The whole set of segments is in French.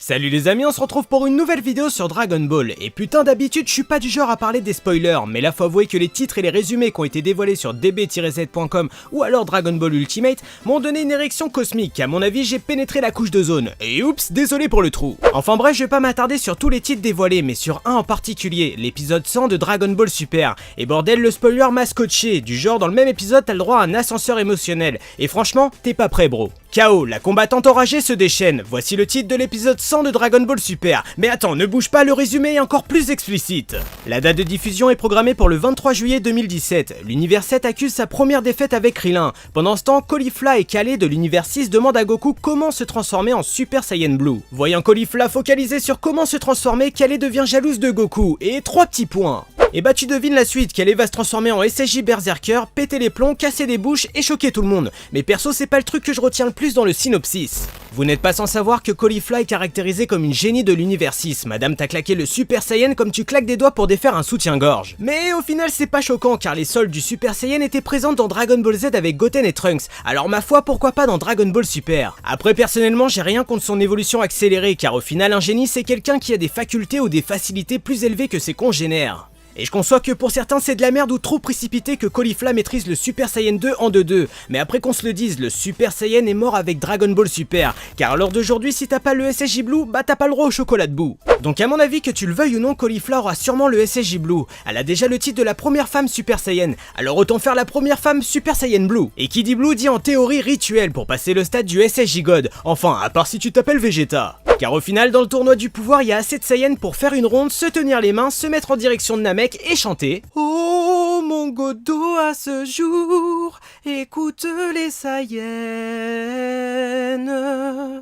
Salut les amis, on se retrouve pour une nouvelle vidéo sur Dragon Ball. Et putain, d'habitude je suis pas du genre à parler des spoilers, mais là faut avouer que les titres et les résumés qui ont été dévoilés sur db-z.com ou alors Dragon Ball Ultimate m'ont donné une érection cosmique. À mon avis, j'ai pénétré la couche d'ozone. Et oups, désolé pour le trou. Enfin bref, je vais pas m'attarder sur tous les titres dévoilés, mais sur un en particulier, l'épisode 100 de Dragon Ball Super. Et bordel, le spoiler m'a scotché, du genre dans le même épisode t'as le droit à un ascenseur émotionnel. Et franchement, t'es pas prêt bro. KO, la combattante enragée se déchaîne. Voici le titre de l'épisode 100 de Dragon Ball Super. Mais attends, ne bouge pas, le résumé est encore plus explicite. La date de diffusion est programmée pour le 23 juillet 2017. L'univers 7 accuse sa première défaite avec Krillin. Pendant ce temps, Caulifla et Calais de l'univers 6 demandent à Goku comment se transformer en Super Saiyan Blue. Voyant Caulifla focalisé sur comment se transformer, Calais devient jalouse de Goku. Et 3 petits points. Et bah tu devines la suite, Calais va se transformer en SSJ Berserker, péter les plombs, casser des bouches et choquer tout le monde. Mais perso c'est pas le truc que je retiens le plus dans le synopsis. Vous n'êtes pas sans savoir que Caulifla est caractérisée comme une génie de l'univers 6. Madame t'a claqué le Super Saiyan comme tu claques des doigts pour défaire un soutien-gorge. Mais au final c'est pas choquant car les soldes du Super Saiyan étaient présentes dans Dragon Ball Z avec Goten et Trunks. Alors ma foi pourquoi pas dans Dragon Ball Super. Après personnellement j'ai rien contre son évolution accélérée car au final un génie c'est quelqu'un qui a des facultés ou des facilités plus élevées que ses congénères. Et je conçois que pour certains c'est de la merde ou trop précipité que Caulifla maîtrise le Super Saiyan 2 en 2-2. Mais après qu'on se le dise, le Super Saiyan est mort avec Dragon Ball Super. Car à l'heure d'aujourd'hui si t'as pas le SSJ Blue, bah t'as pas le droit au chocolat de boue. Donc à mon avis que tu le veuilles ou non, Caulifla aura sûrement le SSJ Blue. Elle a déjà le titre de la première femme Super Saiyan. Alors autant faire la première femme Super Saiyan Blue. Et qui dit Blue dit en théorie rituel pour passer le stade du SSJ God. Enfin, à part si tu t'appelles Vegeta. Car au final dans le tournoi du pouvoir il y a assez de Saiyans pour faire une ronde, se tenir les mains, se mettre en direction de Namek et chanter Oh mon Godo à ce jour, écoute les Saiyans,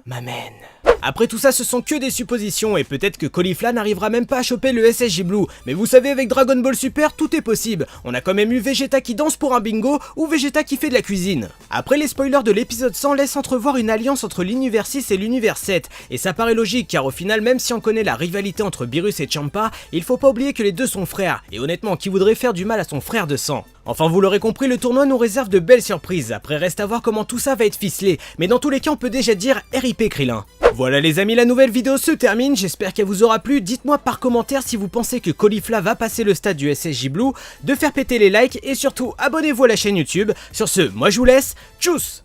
m'amène. Après tout ça ce sont que des suppositions et peut-être que Caulifla n'arrivera même pas à choper le SSJ Blue. Mais vous savez avec Dragon Ball Super tout est possible. On a quand même eu Vegeta qui danse pour un bingo ou Vegeta qui fait de la cuisine. Après les spoilers de l'épisode 100 laissent entrevoir une alliance entre l'univers 6 et l'univers 7. Et ça paraît logique car au final même si on connaît la rivalité entre Beerus et Champa, il faut pas oublier que les deux sont frères. Et honnêtement qui voudrait faire du mal à son frère de sang? Enfin vous l'aurez compris, le tournoi nous réserve de belles surprises. Après reste à voir comment tout ça va être ficelé. Mais dans tous les cas on peut déjà dire RIP Krillin. Voilà les amis, la nouvelle vidéo se termine, j'espère qu'elle vous aura plu. Dites-moi par commentaire si vous pensez que Caulifla va passer le stade du SSJ Blue, de faire péter les likes et surtout abonnez-vous à la chaîne YouTube. Sur ce, moi je vous laisse, tchuss!